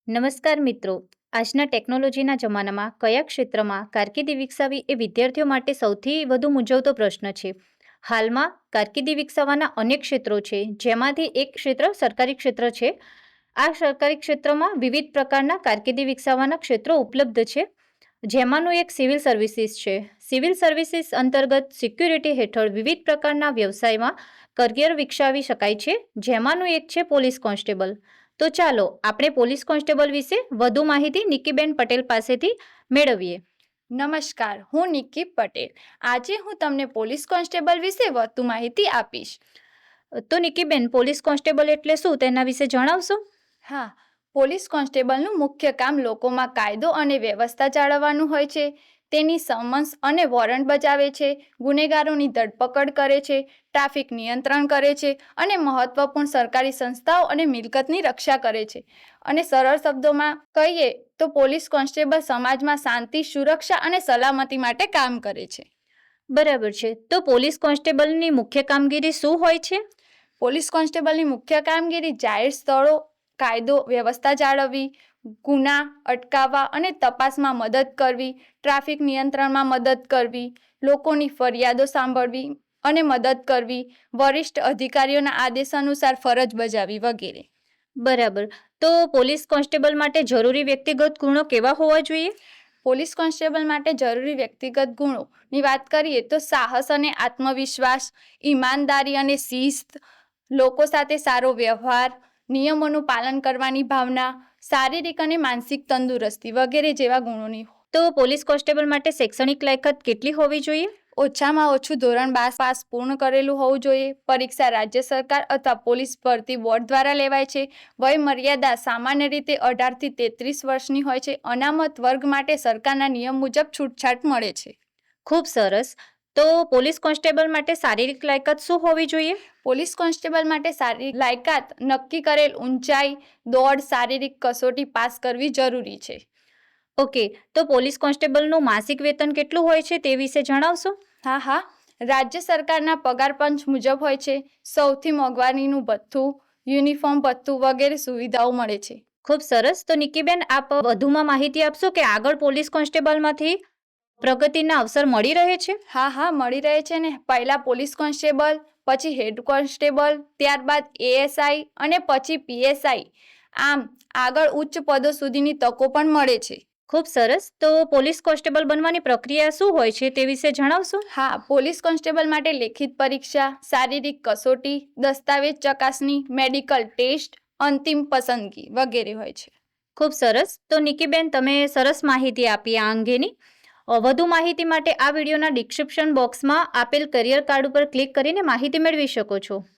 નમસ્કાર મિત્રો. આજના ટેકનોલોજીના જમાનામાં કયા ક્ષેત્રમાં કારકિર્દી વિકસાવવી એ વિદ્યાર્થીઓ માટે સૌથી વધુ મૂંઝવતો પ્રશ્ન છે. હાલમાં કારકિર્દી વિકસાવવાના અનેક ક્ષેત્રો છે, જેમાંથી એક ક્ષેત્ર સરકારી ક્ષેત્ર છે. આ સરકારી ક્ષેત્રમાં વિવિધ પ્રકારના કારકિર્દી વિકસાવવાના ક્ષેત્રો ઉપલબ્ધ છે, જેમાંનું એક સિવિલ સર્વિસીસ છે. સિવિલ સર્વિસીસ અંતર્ગત સિક્યુરિટી હેઠળ વિવિધ પ્રકારના વ્યવસાયમાં કરિયર વિકસાવી શકાય છે, જેમાંનું એક છે પોલીસ કોન્સ્ટેબલ. તો ચાલો આપણે પોલીસ કોન્સ્ટેબલ વિશે વધુ માહિતી નિકીબેન પટેલ પાસેથી મેળવીએ. નમસ્કાર, હું નિકી પટેલ. આજે હું તમને પોલીસ કોન્સ્ટેબલ વિશે વધુ માહિતી આપીશ. તો નિકીબેન, પોલીસ કોન્સ્ટેબલ એટલે શું તેના વિશે જણાવશો? હા, પોલીસ કોન્સ્ટેબલનું મુખ્ય કામ લોકોમાં કાયદો અને વ્યવસ્થા જાળવવાનું હોય છે. તેની સમન્સ અને વોરંટ બજાવે છે, ગુનેગારોની ધરપકડ કરે છે, ટ્રાફિક નિયંત્રણ કરે છે અને મહત્વપૂર્ણ સરકારી સંસ્થાઓ અને મિલકતની રક્ષા કરે છે. અને સરળ શબ્દોમાં કહીએ તો પોલીસ કોન્સ્ટેબલ સમાજમાં શાંતિ, સુરક્ષા અને સલામતી માટે કામ કરે છે. બરાબર છે. તો પોલીસ કોન્સ્ટેબલની મુખ્ય કામગીરી શું હોય છે? પોલીસ કોન્સ્ટેબલની મુખ્ય કામગીરી જાહેર સ્થળો કાયદો વ્યવસ્થા જાળવવી, ગુના અટકાવવા અને તપાસમાં મદદ કરવી, ટ્રાફિક નિયંત્રણમાં મદદ કરવી, લોકોની ફરિયાદો સાંભળવી અને મદદ કરવી, વરિષ્ઠ અધિકારીઓના આદેશ અનુસાર ફરજ બજાવવી વગેરે. બરાબર. તો પોલીસ કોન્સ્ટેબલ માટે જરૂરી વ્યક્તિગત ગુણો કેવા હોવા જોઈએ? પોલીસ કોન્સ્ટેબલ માટે જરૂરી વ્યક્તિગત ગુણોની વાત કરીએ તો સાહસ અને આત્મવિશ્વાસ, ઈમાનદારી અને શિસ્ત, લોકો સાથે સારો વ્યવહાર, નિયમોનું પાલન કરવાની ભાવના, શારીરિક અને માનસિક તંદુરસ્તી વગેરે જેવા ગુણોની. તો પોલીસ કોન્સ્ટેબલ માટે શૈક્ષણિક લાયકાત કેટલી હોવી જોઈએ? ઓછામાં ઓછું ધોરણ 12 પાસ પૂર્ણ કરેલું હોવું જોઈએ. પરીક્ષા રાજ્ય સરકાર અથવા પોલીસ ભરતી બોર્ડ દ્વારા લેવાય છે. વય મર્યાદા સામાન્ય રીતે 18 થી 33 વર્ષની હોય છે. અનામત વર્ગ માટે સરકારના નિયમ મુજબ છૂટછાટ મળે છે. ખૂબ સરસ. તો પોલીસ કોન્સ્ટેબલ માટે શારીરિક લાયકાત શું હોવી જોઈએ? પોલીસ કોન્સ્ટેબલ માટે શારીરિક લાયકાત નક્કી કરેલ ઊંચાઈ, દોડ, શારીરિક કસોટી પાસ કરવી જરૂરી છે. ઓકે. તો પોલીસ કોન્સ્ટેબલનું માસિક વેતન કેટલું હોય છે તે વિશે જણાવશો? હા, રાજ્ય સરકારના પગાર પંચ મુજબ હોય છે. સૌથી મોંઘવારીનું ભથ્થું, યુનિફોર્મ ભથ્થું વગેરે સુવિધાઓ મળે છે. ખૂબ સરસ. તો નિકીબેન, આપ વધુમાં માહિતી આપશો કે આગળ પોલીસ કોન્સ્ટેબલમાંથી પ્રગતિના અવસર મળી રહે છે? હા, મળી રહે છે ને. પહેલા પોલીસ કોન્સ્ટેબલ, પછી હેડ કોન્સ્ટેબલ, ત્યારબાદ એએસઆઈ અને પછી પીએસઆઈ. આમ આગળ ઉચ્ચ પદો સુધીની તકો પણ મળે છે. ખૂબ સરસ. તો પોલીસ કોન્સ્ટેબલ બનવાની પ્રક્રિયા શું હોય છે તે વિશે જણાવશો? હા, પોલીસ કોન્સ્ટેબલ માટે લેખિત પરીક્ષા, શારીરિક કસોટી, દસ્તાવેજ ચકાસણી, મેડિકલ ટેસ્ટ, અંતિમ પસંદગી વગેરે હોય છે. ખૂબ સરસ. તો નિકીબેન, તમે સરસ માહિતી આપી આ અંગેની. વધુ માહિતી માટે આ વિડીયોના ડિસ્ક્રિપ્શન બોક્સમાં આપેલ કરિયર કાર્ડ ઉપર ક્લિક કરીને માહિતી મેળવી શકો છો.